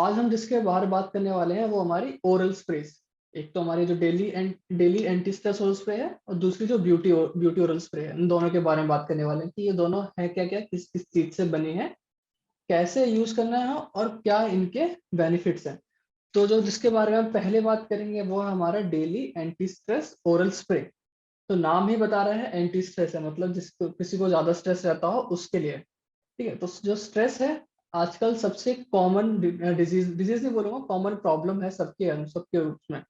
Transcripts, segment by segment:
आज हम जिसके बारे में बात करने वाले हैं वो हमारी ओरल स्प्रेस। एक तो हमारी जो daily anti stress oral spray है, और दूसरी जो ब्यूटी ओरल स्प्रे है। इन दोनों के बारे में बात करने वाले हैं कि ये दोनों है क्या क्या, किस किस चीज से बनी है, कैसे यूज करना है और क्या इनके बेनिफिट्स हैं। तो जो जिसके बारे में हम पहले बात करेंगे वो है हमारा daily anti stress oral spray. तो नाम ही बता रहा है एंटी स्ट्रेस है, मतलब जिसको किसी को ज्यादा स्ट्रेस रहता हो उसके लिए। ठीक है, तो जो स्ट्रेस है आजकल सबसे कॉमन डिजीज डिजीज नहीं बोलूंगा, कॉमन प्रॉब्लम है सबके सबके रूप में।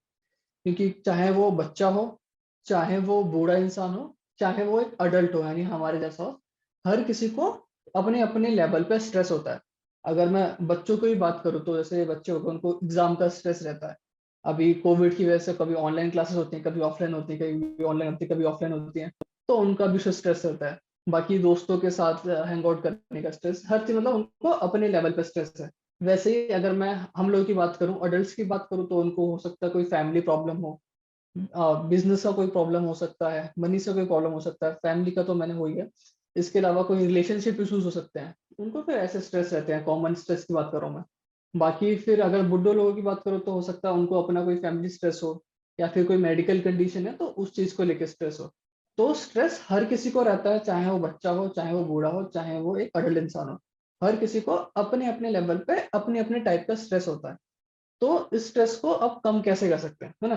क्योंकि चाहे वो बच्चा हो, चाहे वो बूढ़ा इंसान हो, चाहे वो एक अडल्ट हो यानी हमारे जैसा हो, हर किसी को अपने अपने लेवल पे स्ट्रेस होता है। अगर मैं बच्चों की भी बात करूँ तो जैसे बच्चे हो गए, उनको एग्जाम का स्ट्रेस रहता है। अभी कोविड की वजह से कभी ऑनलाइन क्लासेस होती हैं, कभी ऑफलाइन होती है, कभी ऑनलाइन होती है, कभी ऑफलाइन होती है। तो उनका भी स्ट्रेस रहता है। बाकी दोस्तों के साथ हैंग आउट करने का स्ट्रेस, हर चीज मतलब उनको अपने लेवल पे स्ट्रेस है। वैसे ही अगर मैं हम लोग की बात करूं, अडल्ट की बात करूं, तो उनको हो सकता है कोई फैमिली प्रॉब्लम हो, बिजनेस का कोई प्रॉब्लम हो सकता है, मनी से कोई प्रॉब्लम हो सकता है, फैमिली का तो मैंने हो ही गया। इसके अलावा कोई रिलेशनशिप इश्यूज हो सकते हैं, उनको फिर ऐसे स्ट्रेस रहते हैं। कॉमन स्ट्रेस की बात कर रहा हूँ मैं। बाकी फिर अगर बुड्ढे लोगों की बात करो तो हो सकता है उनको अपना कोई फैमिली स्ट्रेस हो, या फिर कोई मेडिकल कंडीशन है तो उस चीज को लेकर स्ट्रेस हो। तो स्ट्रेस हर किसी को रहता है, चाहे वो बच्चा हो, चाहे वो बूढ़ा हो, चाहे वो एक अडल्ट इंसान हो। हर किसी को अपने अपने लेवल पे अपने अपने टाइप का स्ट्रेस होता है। तो इस स्ट्रेस को अब कम कैसे कर सकते हैं, है ना।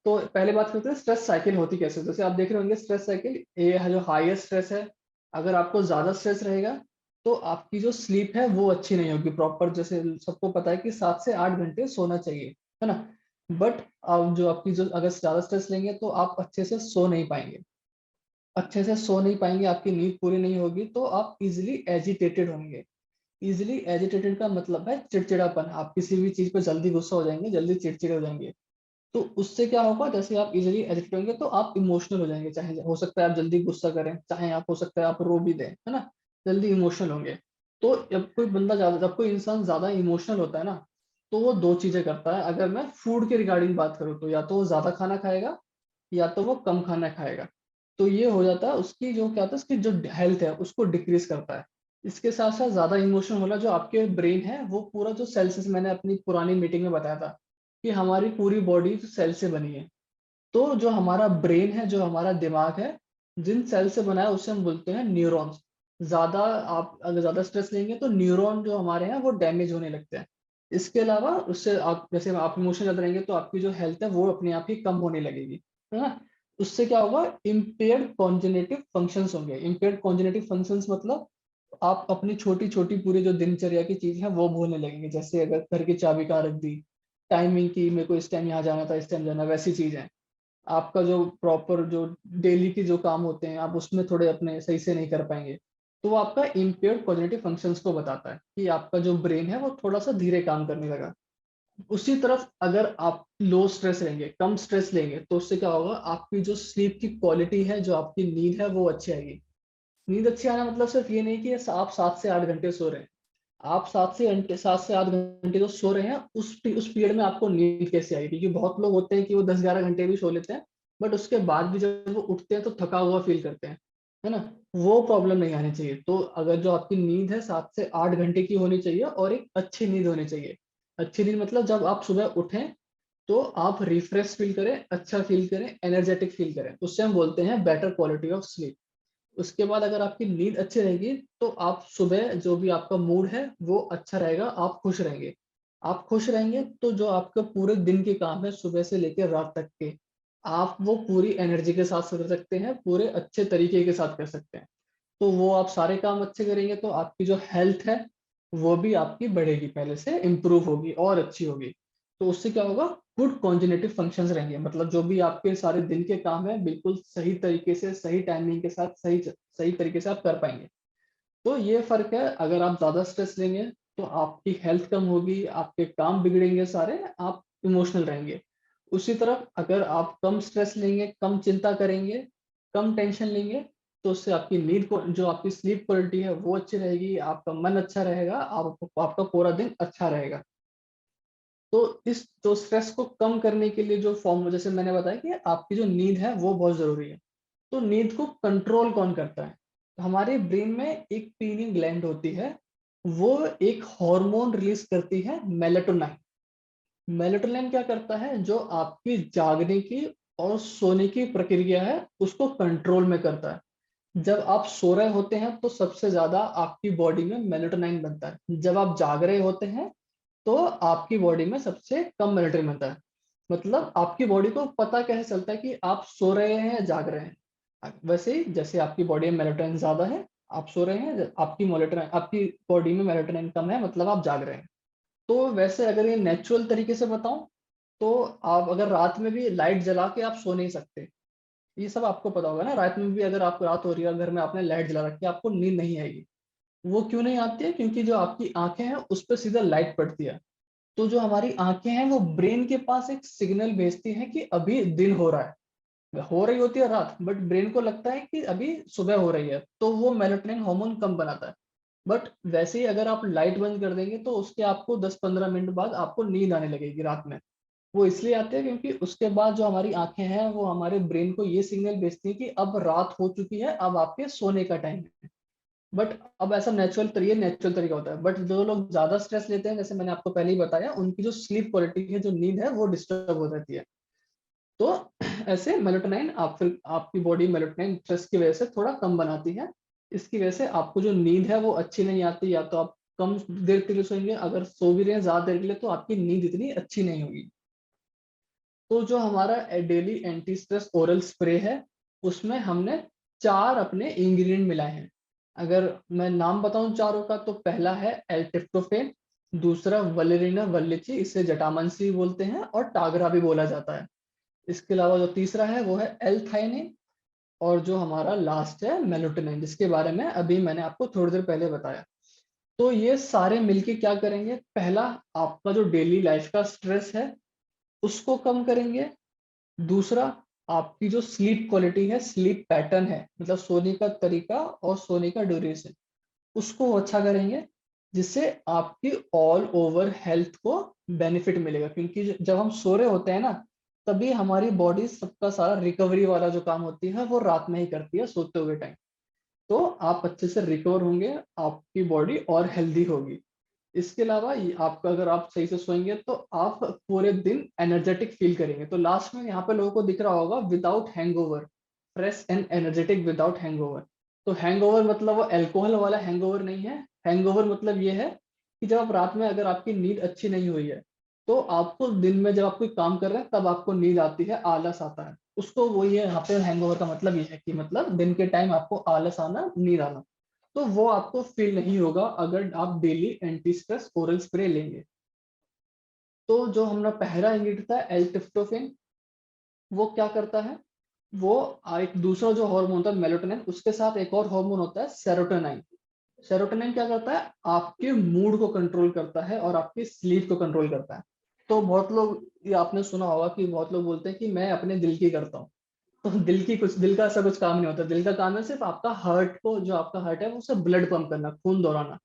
तो पहले बात करते हैं स्ट्रेस साइकिल होती कैसे। जैसे आप देख रहे होंगे स्ट्रेस साइकिल, ये है जो हाईएस्ट स्ट्रेस है। अगर आपको ज्यादा स्ट्रेस रहेगा तो आपकी जो स्लीप है वो अच्छी नहीं होगी प्रॉपर। जैसे सबको पता है कि 7 से 8 घंटे सोना चाहिए, है ना। बट अब जो आपकी जो अगर ज्यादा स्ट्रेस लेंगे तो आप अच्छे से सो नहीं पाएंगे। अच्छे से सो नहीं पाएंगे, आपकी नींद पूरी नहीं होगी, तो आप इजिली एजिटेटेड होंगे। इजिली एजिटेटेड का मतलब है चिड़चिड़ापन। आप किसी भी चीज पे जल्दी गुस्सा हो जाएंगे, जल्दी चिड़चिड़े हो जाएंगे। तो उससे क्या होगा, जैसे आप इजिली एजिटेट होंगे तो आप इमोशनल हो जाएंगे। चाहे हो सकता है आप जल्दी गुस्सा करें, चाहे आप हो सकता है आप रो भी दें, है ना। जल्दी इमोशनल होंगे। तो जब कोई इंसान ज्यादा इमोशनल होता है ना, तो वो दो चीजें करता है। अगर मैं फूड के रिगार्डिंग बात करूँ तो या तो वो ज्यादा खाना खाएगा, या तो वो कम खाना खाएगा। तो ये हो जाता है उसकी जो क्या होता है, उसकी जो हेल्थ है उसको डिक्रीज करता है। इसके साथ साथ ज्यादा इमोशनल होना, जो आपके ब्रेन है वो पूरा जो सेल्स, मैंने अपनी पुरानी मीटिंग में बताया था कि हमारी पूरी बॉडी सेल से बनी है। तो जो हमारा ब्रेन है, जो हमारा दिमाग है, जिन सेल से बना है उसे हम बोलते हैं न्यूरॉन्स। ज्यादा आप अगर ज्यादा स्ट्रेस लेंगे तो न्यूरॉन जो हमारे हैं वो डैमेज होने लगते हैं। इसके अलावा उससे आप जैसे आप इमोशनल ज्यादा रहेंगे तो आपकी जो हेल्थ है वो अपने आप ही कम होने लगेगी, है ना। उससे क्या होगा, इम्पेयर्ड कॉन्जेनेटिव फंक्शंस होंगे। इम्पेयर्ड कॉन्जेनेटिव फंक्शंस मतलब आप अपनी छोटी छोटी पूरी जो दिनचर्या की चीज है वो भूलने लगेंगे। जैसे अगर घर की चाबी कहाँ रख दी, टाइमिंग की, मेरे को इस टाइम यहाँ जाना था, इस टाइम जाना, वैसी चीज है। आपका जो प्रॉपर जो डेली के जो काम होते हैं आप उसमें थोड़े अपने सही से नहीं कर पाएंगे। तो वो आपका इम्पेयर्ड कॉग्निटिव फंक्शंस को बताता है कि आपका जो ब्रेन है वो थोड़ा सा धीरे काम करने लगा। उसी तरफ अगर आप लो स्ट्रेस लेंगे, कम स्ट्रेस लेंगे, तो उससे क्या होगा, आपकी जो स्लीप की क्वालिटी है, जो आपकी नींद है वो अच्छी आएगी। नींद अच्छी आना मतलब सिर्फ ये नहीं कि आप 7 से 8 घंटे सो रहे हैं। आप 7 से 8 घंटे जो सो रहे हैं उस पीरियड में आपको नींद कैसे आएगी। क्योंकि बहुत लोग होते हैं कि वो 10-11 घंटे भी सो लेते हैं, बट उसके बाद भी जब वो उठते हैं तो थका हुआ फील करते हैं, है ना। वो प्रॉब्लम नहीं आनी चाहिए। तो अगर जो आपकी नींद है 7 से 8 घंटे की होनी चाहिए, और एक अच्छी नींद होनी चाहिए। अच्छी नींद मतलब जब आप सुबह उठें तो आप रिफ्रेश फील करें, अच्छा फील करें, एनर्जेटिक फील करें, उससे हम बोलते हैं बेटर क्वालिटी ऑफ स्लीप। उसके बाद अगर आपकी नींद अच्छी रहेगी तो आप सुबह जो भी आपका मूड है वो अच्छा रहेगा, आप खुश रहेंगे। आप खुश रहेंगे तो जो आपका पूरे दिन के काम है सुबह से लेकर रात तक के, आप वो पूरी एनर्जी के साथ कर सकते हैं, पूरे अच्छे तरीके के साथ कर सकते हैं। तो वो आप सारे काम अच्छे करेंगे तो आपकी जो हेल्थ है वो भी आपकी बढ़ेगी, पहले से इंप्रूव होगी और अच्छी होगी। तो उससे क्या होगा, गुड कॉन्जिनेटिव फंक्शंस रहेंगे, मतलब जो भी आपके सारे दिन के काम है बिल्कुल सही तरीके से, सही टाइमिंग के साथ, सही सही तरीके से आप कर पाएंगे। तो ये फर्क है। अगर आप ज्यादा स्ट्रेस लेंगे तो आपकी हेल्थ कम होगी, आपके काम बिगड़ेंगे सारे, आप इमोशनल रहेंगे। उसी तरफ अगर आप कम स्ट्रेस लेंगे, कम चिंता करेंगे, कम टेंशन लेंगे, तो उससे आपकी नींद को, जो आपकी स्लीप क्वालिटी है वो अच्छी रहेगी, आपका मन अच्छा रहेगा, आपका पूरा दिन अच्छा रहेगा। तो इस जो स्ट्रेस को कम करने के लिए जो फॉर्म, जैसे मैंने बताया कि आपकी जो नींद है वो बहुत जरूरी है। तो नींद को कंट्रोल कौन करता है, तो हमारे ब्रेन में एक पीनियल ग्लैंड होती है, वो एक हार्मोन रिलीज करती है, मेलेटोनिन। मेलेटोनिन क्या करता है, जो आपकी जागने की और सोने की प्रक्रिया है उसको कंट्रोल में करता है। जब आप सो रहे होते हैं तो सबसे ज्यादा आपकी बॉडी में मेलेटोनिन बनता है, जब आप जाग रहे होते हैं तो आपकी बॉडी में सबसे कम मेलेटोनिन बनता है। मतलब आपकी बॉडी को पता कैसे चलता है कि आप सो रहे हैं या जाग रहे हैं? वैसे ही जैसे आपकी बॉडी में मेलेटोनिन ज्यादा है, आप सो रहे हैं, आपकी बॉडी में मेलेटोनिन कम है, मतलब आप जाग रहे हैं। तो वैसे अगर ये नेचुरल तरीके से बताऊं, तो आप अगर रात में भी लाइट जला के आप सो नहीं सकते। ये सब आपको पता होगा ना, रात में भी अगर आपको रात हो रही है घर में आपने लाइट जला रखी है, आपको नींद नहीं आएगी। वो क्यों नहीं आती है? क्योंकि जो आपकी आंखें हैं उस पर सीधा लाइट पड़ती है। तो जो हमारी आंखें हैं वो ब्रेन के पास एक सिग्नल भेजती हैं कि अभी दिन हो रहा है, हो रही होती है रात, बट ब्रेन को लगता है कि अभी सुबह हो रही है, तो वो मेलेटोनिन हार्मोन कम बनाता है। बट वैसे ही अगर आप लाइट बंद कर देंगे तो उसके आपको 10-15 मिनट बाद आपको नींद आने लगेगी रात में। वो इसलिए आते हैं क्योंकि उसके बाद जो हमारी आंखें हैं वो हमारे ब्रेन को ये सिग्नल भेजती है कि अब रात हो चुकी है, अब आपके सोने का टाइम है। बट अब ऐसा नेचुरल तरीका होता है। बट जो लोग ज्यादा स्ट्रेस लेते हैं, जैसे मैंने आपको पहले ही बताया, उनकी जो स्लीप क्वालिटी है, जो नींद है, वो डिस्टर्ब हो जाती है। तो ऐसे मेलेटोनिन फिर आपकी बॉडी मेलेटोनिन स्ट्रेस की वजह से थोड़ा कम बनाती है। इसकी वजह से आपको जो नींद है वो अच्छी नहीं आती, या तो आप कम देर के लिए सोएंगे, अगर सो भी रहे हैं ज्यादा देर के लिए तो आपकी नींद इतनी अच्छी नहीं होगी। तो जो हमारा daily anti stress oral spray है, उसमें हमने 4 अपने इंग्रेडिएंट मिलाए हैं। अगर मैं नाम बताऊं चारों का, तो पहला है एल-ट्रिप्टोफेन, दूसरा वलेरिना वल्लिची, इसे जटामांसी बोलते हैं और टागरा भी बोला जाता है। इसके अलावा जो तीसरा है वो है एल-थायनिन, और जो हमारा लास्ट है मेलेटोनिन, जिसके बारे में अभी मैंने आपको थोड़ी देर पहले बताया। तो ये सारे मिलके क्या करेंगे, पहला, आपका जो डेली लाइफ का स्ट्रेस है उसको कम करेंगे। दूसरा, आपकी जो स्लीप क्वालिटी है, स्लीप पैटर्न है, मतलब सोने का तरीका और सोने का ड्यूरेशन, उसको अच्छा करेंगे, जिससे आपकी ऑल ओवर हेल्थ को बेनिफिट मिलेगा। क्योंकि जब हम सो रहे होते हैं ना, तभी हमारी बॉडी सबका सारा रिकवरी वाला जो काम होती है वो रात में ही करती है, सोते हुए टाइम। तो आप अच्छे से रिकवर होंगे, आपकी बॉडी और हेल्दी होगी। इसके अलावा आपका, अगर आप सही से सोएंगे तो आप पूरे दिन एनर्जेटिक फील करेंगे। तो लास्ट में यहाँ पे लोगों को दिख रहा होगा without hangover, fresh and energetic without hangover. तो हैंगओवर मतलब वो अल्कोहल वाला हैंगओवर नहीं है। हैंगओवर मतलब ये है कि जब आप रात में, अगर आपकी नींद अच्छी नहीं हुई है, तो आपको दिन में जब आप कोई काम कर रहे हैं तब आपको नींद आती है, आलस आता है, उसको वही है। यहाँ पे हैंगओवर का मतलब ये है कि मतलब दिन के टाइम आपको आलस आना, नींद आना, तो वो आपको फील नहीं होगा अगर आप daily anti stress oral spray लेंगे। तो जो हमारा पहला इंग्रेडिएंट था एल-ट्रिप्टोफैन, वो क्या करता है, वो एक दूसरा जो हार्मोन होता है मेलेटोनिन, उसके साथ एक और हार्मोन होता है सेरोटोनिन। सेरोटोनिन क्या करता है, आपके मूड को कंट्रोल करता है और आपकी स्लीप को कंट्रोल करता है। तो बहुत लोग, ये आपने सुना होगा कि बहुत लोग बोलते हैं कि मैं अपने दिल की करता हूँ। तो दिल का ऐसा कुछ काम नहीं होता। दिल का काम है सिर्फ आपका हार्ट को, जो आपका हार्ट है उसे ब्लड पंप करना, खून दौड़ाना।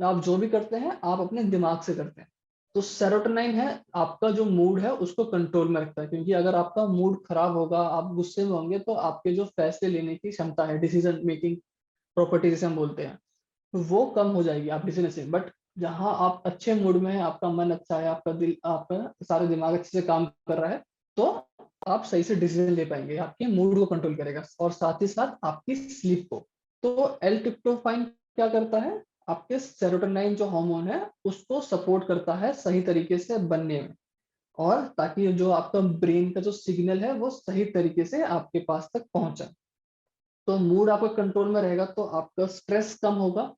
आप जो भी करते हैं आप अपने दिमाग से करते हैं। तो सेरोटोनिन है, आपका जो मूड है उसको कंट्रोल में रखता है। क्योंकि अगर आपका मूड खराब होगा, आप गुस्से में होंगे, तो आपके जो फैसले लेने की क्षमता है, डिसीजन मेकिंग प्रॉपर्टी जिसे हम बोलते हैं, वो कम हो जाएगी आप डिसीजन से। बट जहाँ आप अच्छे मूड में है, आपका मन अच्छा है, आपका दिल, आपका सारा दिमाग अच्छे से काम कर रहा है, तो आप सही से डिसीजन ले पाएंगे, आपके मूड को कंट्रोल करेगा और साथ ही साथ आपकी स्लीप को। तो एल ट्रिप्टोफाइन क्या करता है, आपके सेरोटोनिन जो हार्मोन है उसको सपोर्ट करता है सही तरीके से बनने में, और ताकि जो आपका ब्रेन का जो सिग्नल है वो सही तरीके से आपके पास तक पहुंचे। तो मूड आपका कंट्रोल में रहेगा तो आपका स्ट्रेस कम होगा,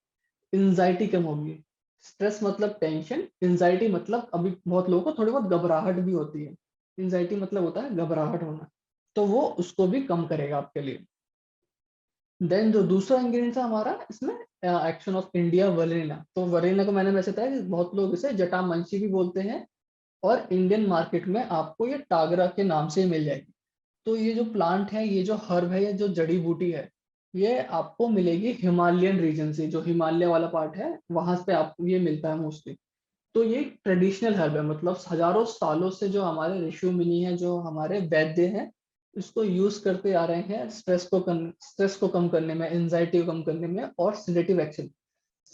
एंजाइटी कम होगी। स्ट्रेस मतलब टेंशन, एंजाइटी मतलब अभी बहुत लोगों को थोड़ी बहुत घबराहट भी होती है। एंजाइटी मतलब होता है घबराहट होना, तो वो उसको भी कम करेगा आपके लिए। देन जो दूसरा इंग्रेडिएंट था हमारा इसमें, एक्शन ऑफ इंडिया वलेरिना। तो वलेरिना को मैंने वैसे बताया कि बहुत लोग इसे जटामांसी भी बोलते हैं, और इंडियन मार्केट में आपको ये टागरा के नाम से मिल जाएगी। तो ये जो प्लांट है, ये जो हर्ब है, ये जो जड़ी बूटी है, ये आपको मिलेगी हिमालयन रीजन से, जो हिमालय वाला पार्ट है वहां पे आपको ये मिलता है मोस्टली। तो ये ट्रेडिशनल हर्ब है, मतलब हजारों सालों से जो हमारे ऋषि मुनि हैं, जो हमारे वैद्य हैं, इसको यूज करते आ रहे हैं स्ट्रेस को कम करने में, एंजाइटी को कम करने में और सेडेटिव एक्शन।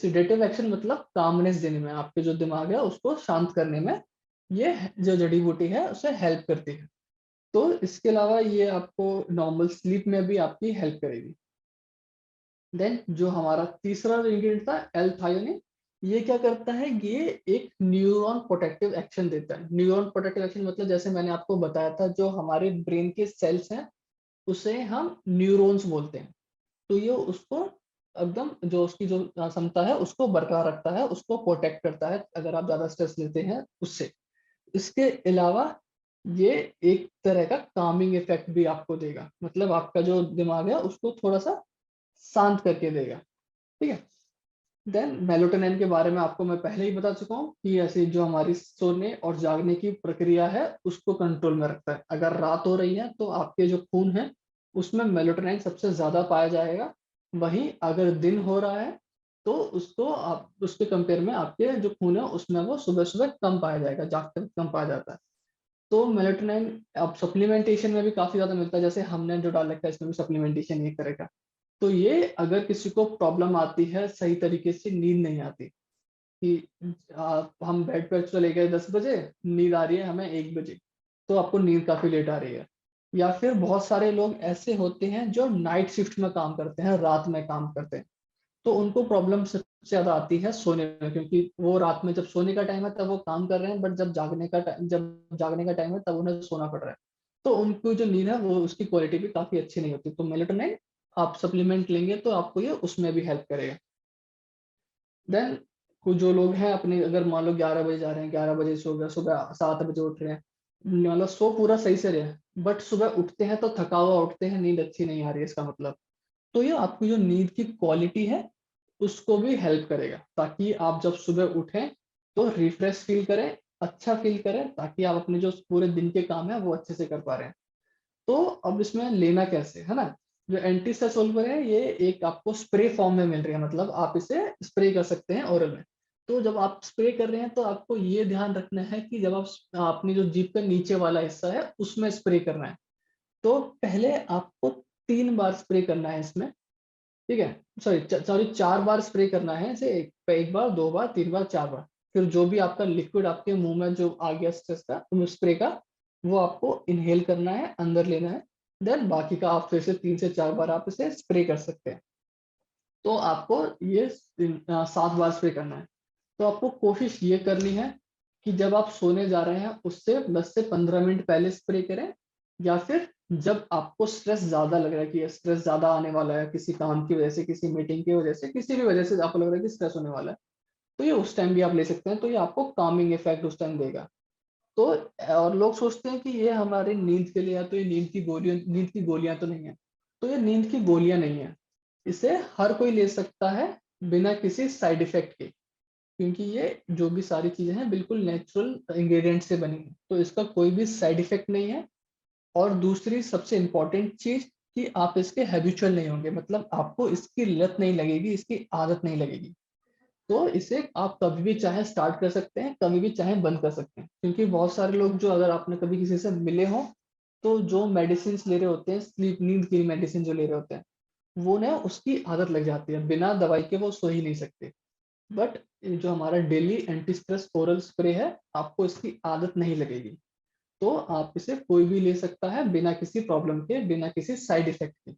सिडेटिव एक्शन मतलब कामनेस देने में, आपके जो दिमाग है उसको शांत करने में ये जो जड़ी बूटी है उसे हेल्प करती है। तो इसके अलावा ये आपको नॉर्मल स्लीप में भी आपकी हेल्प करेगी। देन जो हमारा तीसरा इंग्रेडिएंट था एल-थायोनिन, ये क्या करता है, ये एक न्यूरॉन प्रोटेक्टिव एक्शन देता है। न्यूरॉन प्रोटेक्टिव एक्शन मतलब जैसे मैंने आपको बताया था, जो हमारे ब्रेन के सेल्स हैं उसे हम न्यूरॉन्स बोलते हैं। तो ये उसको एकदम जो उसकी जो क्षमता है उसको बरकरार रखता है, उसको प्रोटेक्ट करता है अगर आप ज्यादा स्ट्रेस लेते हैं उससे। इसके अलावा ये एक तरह का कामिंग इफेक्ट भी आपको देगा, मतलब आपका जो दिमाग है उसको थोड़ा सा शांत करके देगा। ठीक है। देन मेलाटोनिन के बारे में आपको मैं पहले ही बता चुका हूँ कि ऐसी जो हमारी सोने और जागने की प्रक्रिया है उसको कंट्रोल में रखता है। अगर रात हो रही है तो आपके जो खून है उसमें मेलाटोनिन सबसे ज्यादा पाया जाएगा। वहीं अगर दिन हो रहा है तो उसको आप उसके कंपेयर में आपके जो खून है उसमें वो सुबह सुबह कम पाया जाएगा, जागते वक्त कम पाया जाता है। तो मेलाटोनिन अब सप्लीमेंटेशन में भी काफी ज्यादा मिलता है, जैसे हमने जो डाल रखा है इसमें भी सप्लीमेंटेशन ये करेगा। तो ये अगर किसी को प्रॉब्लम आती है, सही तरीके से नींद नहीं आती कि हम बेड पर चले गए 10 बजे, नींद आ रही है हमें 1 बजे, तो आपको नींद काफी लेट आ रही है। या फिर बहुत सारे लोग ऐसे होते हैं जो नाइट शिफ्ट में काम करते हैं, रात में काम करते हैं, तो उनको प्रॉब्लम सबसे ज्यादा आती है सोने में, क्योंकि वो रात में जब सोने का टाइम है तब वो काम कर रहे हैं, बट जब जागने का टाइम है तब उन्हें सोना पड़ रहा है। तो उनको जो नींद है वो उसकी क्वालिटी भी काफी अच्छी नहीं होती। तो मेलेटोनिन आप सप्लीमेंट लेंगे तो आपको ये उसमें भी हेल्प करेगा। देन कुछ जो लोग हैं अपने, अगर मान लो 11 बजे जा रहे हैं, 11 बजे सो गए, सुबह 7 बजे उठ रहे हैं, मतलब सो पूरा सही से रहे, बट सुबह उठते हैं तो थका हुआ उठते हैं, नींद अच्छी नहीं आ रही है इसका मतलब। तो ये आपकी जो नींद की क्वालिटी है उसको भी हेल्प करेगा, ताकि आप जब सुबह उठें तो रिफ्रेश फील करें, अच्छा फील करें, ताकि आप अपने जो पूरे दिन के काम है वो अच्छे से कर पा रहे हैं। तो अब इसमें लेना कैसे है ना, जो एंटी स्ट्रेस सोल्वर है ये एक आपको स्प्रे फॉर्म में मिल रही है, मतलब आप इसे स्प्रे कर सकते हैं ओरल में। तो जब आप स्प्रे कर रहे हैं तो आपको ये ध्यान रखना है कि जब आप अपनी जो जीभ का नीचे वाला हिस्सा है उसमें स्प्रे करना है। तो पहले आपको 3 बार स्प्रे करना है इसमें। ठीक है, सॉरी 4 बार स्प्रे करना है इसे, एक बार, 2 बार, 3 बार, 4 बार। फिर जो भी आपका लिक्विड आपके मुंह में जो आ गया स्ट्रेस का स्प्रे का, वो आपको इनहेल करना है, अंदर लेना है। देन बाकी का आप फिर से 3 से 4 बार आप इसे स्प्रे कर सकते हैं। तो आपको ये 7 बार स्प्रे करना है। तो आपको कोशिश ये करनी है कि जब आप सोने जा रहे हैं उससे 10 से 15 मिनट पहले स्प्रे करें, या फिर जब आपको स्ट्रेस ज्यादा लग रहा है कि स्ट्रेस ज्यादा आने वाला है, किसी काम की वजह से, किसी मीटिंग की वजह से, किसी भी वजह से आपको लग रहा है कि स्ट्रेस होने वाला है, तो ये उस टाइम भी आप ले सकते हैं। तो ये आपको कामिंग इफेक्ट उस टाइम देगा। तो और लोग सोचते हैं कि ये हमारी नींद के लिए है, तो ये नींद की गोलियां तो नहीं है। तो ये नींद की गोलियां नहीं है, इसे हर कोई ले सकता है बिना किसी साइड इफेक्ट के, क्योंकि ये जो भी सारी चीजें हैं बिल्कुल नेचुरल इंग्रेडिएंट से बनी है, तो इसका कोई भी साइड इफेक्ट नहीं है। और दूसरी सबसे इंपॉर्टेंट चीज कि आप इसके हैबिचुअल नहीं होंगे, मतलब आपको इसकी लत नहीं लगेगी, इसकी आदत नहीं लगेगी। तो इसे आप कभी भी चाहे स्टार्ट कर सकते हैं, कभी भी चाहे बंद कर सकते हैं, क्योंकि बहुत सारे लोग जो, अगर आपने कभी किसी से मिले हो, तो जो मेडिसिन ले रहे होते हैं, स्लीप नींद की मेडिसिन जो ले रहे होते हैं, वो ना उसकी आदत लग जाती है, बिना दवाई के वो सो ही नहीं सकते। बट जो हमारा daily anti stress oral spray है, आपको इसकी आदत नहीं लगेगी। तो आप इसे कोई भी ले सकता है बिना किसी प्रॉब्लम के, बिना किसी साइड इफेक्ट के।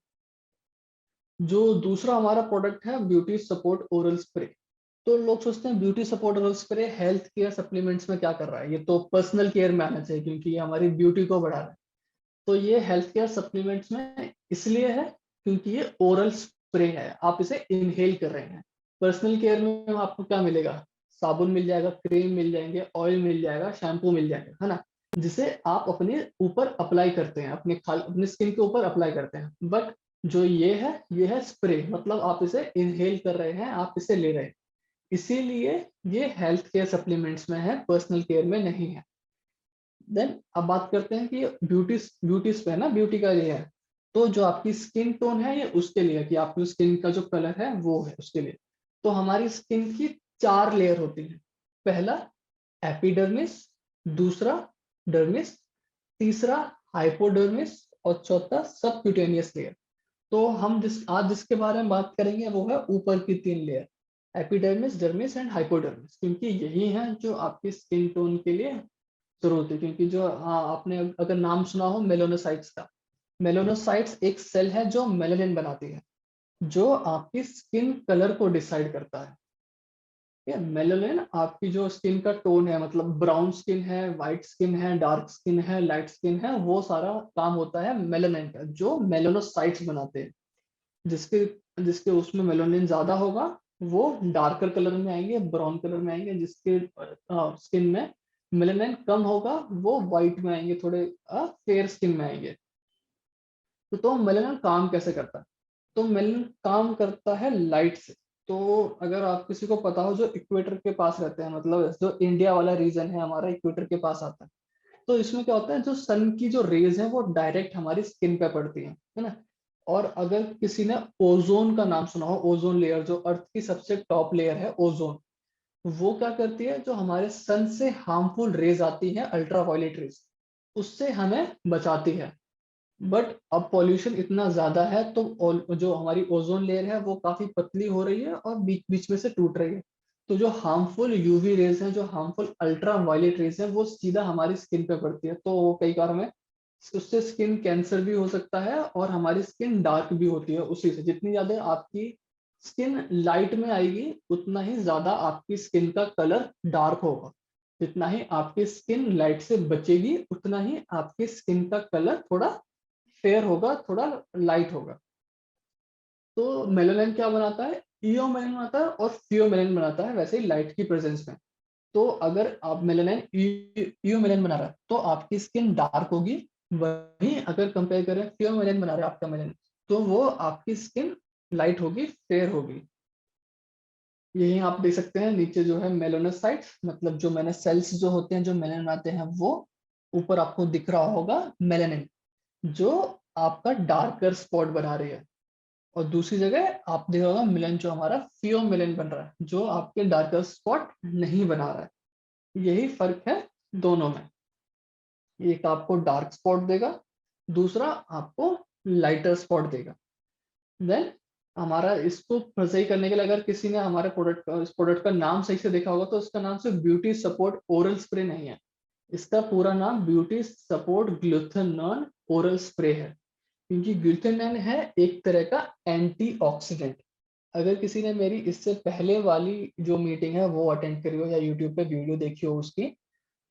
जो दूसरा हमारा प्रोडक्ट है ब्यूटी सपोर्ट ओरल स्प्रे। तो लोग सोचते हैं beauty support oral spray health care supplements में क्या कर रहा है, ये तो पर्सनल केयर में आना चाहिए क्योंकि ये हमारी ब्यूटी को बढ़ा रहा है। तो ये हेल्थ केयर सप्लीमेंट्स में इसलिए है क्योंकि ये ओरल स्प्रे है, आप इसे इनहेल कर रहे हैं। पर्सनल केयर में आपको क्या मिलेगा, साबुन मिल जाएगा, क्रीम मिल जाएंगे, ऑयल मिल जाएगा, शैम्पू मिल जाएगा, है ना, जिसे आप अपने ऊपर अप्लाई करते हैं, अपने स्किन के ऊपर अप्लाई करते हैं। बट जो ये है स्प्रे, मतलब आप इसे इनहेल कर रहे हैं, आप इसे ले रहे हैं। इसीलिए ये हेल्थ केयर सप्लीमेंट्स में है, पर्सनल केयर में नहीं है। देन अब बात करते हैं कि ब्यूटी ब्यूटी पे है ना, ब्यूटी का ये है। तो जो आपकी स्किन टोन है ये उसके लिए, कि आपकी स्किन का जो कलर है वो है उसके लिए। तो हमारी स्किन की 4 लेयर होती हैं। पहला एपिडर्मिस, दूसरा डर्मिस, तीसरा हाइपोडर्मिस, और चौथा सबक्यूटेनियस लेयर। तो हम जिसके बारे में बात करेंगे वो है ऊपर की 3 layer. Epidermis, dermis and hypodermis, क्योंकि यही है जो आपकी स्किन टोन के लिए जरूरत है। क्योंकि जो, हाँ, आपने अगर नाम सुना हो मेलोनोसाइट्स का, मेलोनोसाइट्स एक सेल है जो मेलानिन बनाती है, जो आपकी स्किन कलर को डिसाइड करता है। ये मेलानिन आपकी जो स्किन का टोन है, मतलब ब्राउन स्किन है, व्हाइट स्किन है, डार्क स्किन है, लाइट स्किन है, वो सारा काम होता है मेलानिन का, जो मेलानोसाइट्स बनाते हैं। जिसके जिसके उसमें मेलानिन ज्यादा होगा वो डार्कर कलर में आएंगे, ब्राउन कलर में आएंगे। जिसके स्किन में मेलानिन कम होगा वो व्हाइट में आएंगे, थोड़े फेयर स्किन में आएंगे। तो मेलानिन काम कैसे करता है? तो मेलानिन काम करता है लाइट से। तो अगर आप किसी को पता हो जो इक्वेटर के पास रहते हैं, मतलब जो इंडिया वाला रीजन है हमारा इक्वेटर के पास आता है, तो इसमें क्या होता है, जो सन की जो रेज है वो डायरेक्ट हमारी स्किन पे पड़ती है ना। और अगर किसी ने ओजोन का नाम सुना हो, ओजोन लेयर, जो अर्थ की सबसे टॉप लेयर है ओजोन, वो क्या करती है, जो हमारे सन से हार्मफुल रेज आती है, अल्ट्रावायलेट रेज, उससे हमें बचाती है। बट अब पॉल्यूशन इतना ज्यादा है तो जो हमारी ओजोन लेयर है वो काफी पतली हो रही है और बीच बीच में से टूट रही है। तो जो हार्मफुल यूवी रेज हैं, जो हार्मफुल अल्ट्रा वायलेट रेज हैं, वो सीधा हमारी स्किन पे पड़ती है। तो वो कई बार हमें उससे स्किन कैंसर भी हो सकता है और हमारी स्किन डार्क भी होती है उसी से। जितनी ज्यादा आपकी स्किन लाइट में आएगी उतना ही ज्यादा आपकी स्किन का कलर डार्क होगा। जितना ही आपकी स्किन लाइट से बचेगी उतना ही आपकी स्किन का कलर थोड़ा फेयर होगा, थोड़ा लाइट होगा। तो मेलानिन क्या बनाता है, ईओ बनाता है और फियोमेलिन बनाता है, वैसे ही लाइट की प्रेजेंस में। तो अगर आप मेलानिन ईओमेलिन बना रहा है तो आपकी स्किन डार्क होगी। वहीं अगर कंपेयर करें फियोमेलिन बना रहा है आपका मेलानिन, तो वो आपकी स्किन लाइट होगी, फेयर होगी। यही आप देख सकते हैं नीचे जो है मेलानोसाइट्स, मतलब जो मैंने सेल्स जो होते हैं जो मेलानिन बनाते हैं वो। ऊपर आपको दिख रहा होगा मेलानिन, जो आपका डार्कर स्पॉट बना रही है। और दूसरी जगह आप देखोगे मिलन, जो हमारा फियोमिलिन बन रहा है, जो आपके डार्कर स्पॉट नहीं बना रहा है। यही फर्क है दोनों में। एक आपको डार्क स्पॉट देगा, दूसरा आपको लाइटर स्पॉट देगा। देन हमारा इसको सही करने के लिए, अगर किसी ने हमारे प्रोडक्ट इस प्रोडक्ट का नाम सही से देखा होगा, तो इसका नाम सिर्फ ब्यूटी सपोर्ट ओरल स्प्रे नहीं है। इसका पूरा नाम ब्यूटी सपोर्ट ग्लूथेनॉन ओरल स्प्रे है। क्योंकि ग्लूथेनॉन है एक तरह का एंटीऑक्सीडेंट। अगर किसी ने मेरी इससे पहले वाली जो मीटिंग है वो अटेंड करी हो या यूट्यूब पे वीडियो देखी हो उसकी,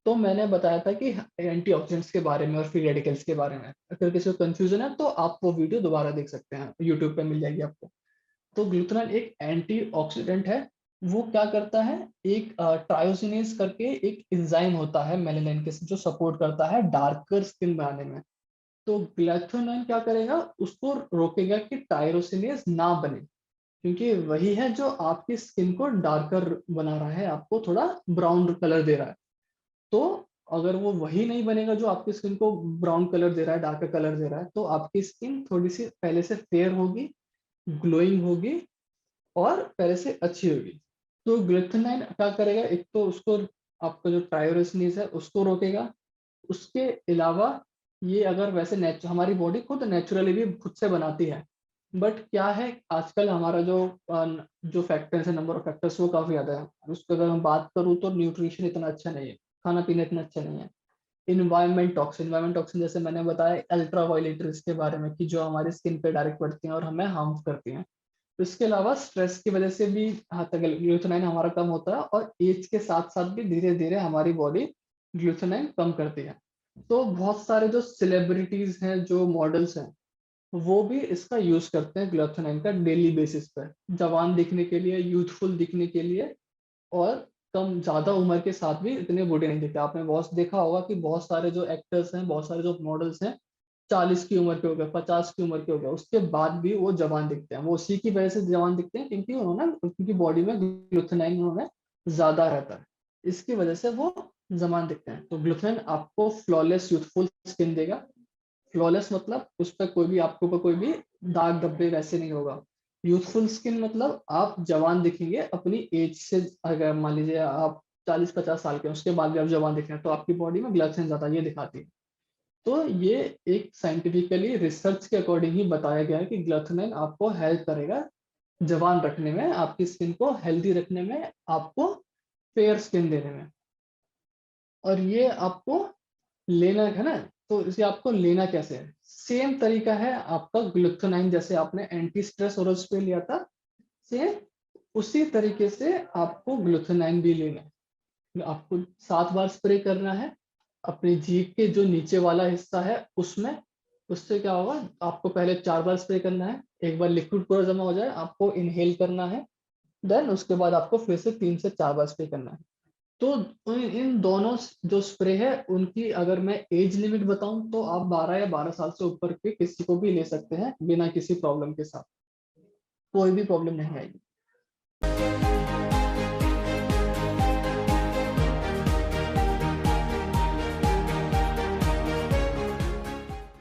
तो मैंने बताया था कि एंटीऑक्सीडेंट्स के बारे में और फ्री रेडिकल्स के बारे में। अगर किसी को कंफ्यूजन है तो आप वो वीडियो दोबारा देख सकते हैं, यूट्यूब पे मिल जाएगी आपको। तो ग्लूथेनॉन एक एंटीऑक्सीडेंट है। वो क्या करता है, एक ट्रायोसिनेज करके एक एंजाइम होता है मेलानिन के, जो सपोर्ट करता है डार्कर स्किन बनाने में। तो ग्लूथेनॉन क्या करेगा, उसको रोकेगा कि टायरोसिनेज ना बने। क्योंकि वही है जो आपकी स्किन को डार्कर बना रहा है, आपको थोड़ा ब्राउन कलर दे रहा है। तो अगर वो वही नहीं बनेगा जो आपकी स्किन को ब्राउन कलर दे रहा है, डार्कर कलर दे रहा है, तो आपकी स्किन थोड़ी सी पहले से फेयर होगी, ग्लोइंग होगी और पहले से अच्छी होगी। तो ग्लूथेनाइन क्या करेगा, एक तो उसको, आपका जो टायरोसिनेज है उसको रोकेगा। उसके अलावा ये, अगर वैसे हमारी बॉडी खुद नेचुरली भी खुद से बनाती है। बट क्या है, आजकल हमारा जो फैक्टर्स है, नंबर ऑफ फैक्टर्स, वो काफी ज्यादा है। उसको अगर मैं बात करूँ तो न्यूट्रिशन इतना अच्छा नहीं है, खाना पीना इतना अच्छा नहीं है। इन्वायरमेंट टॉक्सिन जैसे मैंने बताया अल्ट्रा वायलेट रेज के बारे में, कि जो हमारी स्किन पे डायरेक्ट पड़ती हैं और हमें हार्म करती हैं। इसके अलावा स्ट्रेस की वजह से भी हाँ तक ग्लूथेनाइन हमारा कम होता है, और एज के साथ साथ भी धीरे धीरे हमारी बॉडी ग्लूथेनाइन कम करती है। तो बहुत सारे जो सेलिब्रिटीज हैं, जो मॉडल्स हैं, वो भी इसका यूज करते हैं ग्लूथेनाइन का डेली बेसिस पर, जवान दिखने के लिए, यूथफुल दिखने के लिए। और कम ज्यादा उम्र के साथ भी इतने बूढ़े नहीं दिखते। आपने बहुत देखा होगा कि बहुत सारे जो एक्टर्स हैं, बहुत सारे जो मॉडल्स हैं, 40 की उम्र के हो गए, 50 की उम्र के हो गए, उसके बाद भी वो जवान दिखते हैं। वो उसी की वजह से जवान दिखते हैं, क्योंकि उन्होंने, उनकी बॉडी में ग्लूथेनाइन उन्होंने ज्यादा रहता है, इसकी वजह से वो जवान दिखते हैं। तो ग्लूथेनाइन आपको फ्लॉलेस यूथफुल स्किन देगा। फ्लॉलेस मतलब उस पर कोई भी, आपके ऊपर कोई भी दाग धब्बे वैसे नहीं होगा। यूथफुल स्किन मतलब आप जवान दिखेंगे अपनी एज से। अगर मान लीजिए आप 40-50 साल के हैं, उसके बाद भी आप जवान दिख रहे हैं, तो आपकी बॉडी में ग्लूथेनाइन ज्यादा ये दिखाती है। तो ये एक साइंटिफिकली रिसर्च के अकॉर्डिंग ही बताया गया है कि ग्लूथेनाइन आपको हेल्प करेगा जवान रखने में, आपकी स्किन को हेल्दी रखने में, आपको फेयर स्किन देने में। और ये आपको लेना है ना, तो इसे आपको लेना कैसे है? सेम तरीका है आपका ग्लूथोनाइन, जैसे आपने एंटी स्ट्रेस ओरल स्प्रे लिया था, सेम उसी तरीके से आपको ग्लूथोनाइन भी लेना है। आपको 7 बार स्प्रे करना है अपनी जीभ के जो नीचे वाला हिस्सा है उसमें। उससे क्या होगा, आपको पहले 4 बार स्प्रे करना है, एक बार लिक्विड पूरा जमा हो जाए आपको इनहेल करना है, देन उसके बाद आपको फिर से 3 से 4 बार स्प्रे करना है। तो इन दोनों जो स्प्रे है उनकी अगर मैं एज लिमिट बताऊं तो आप 12 या 12 साल से ऊपर के किसी को भी ले सकते हैं बिना किसी प्रॉब्लम के साथ, कोई भी प्रॉब्लम नहीं आएगी।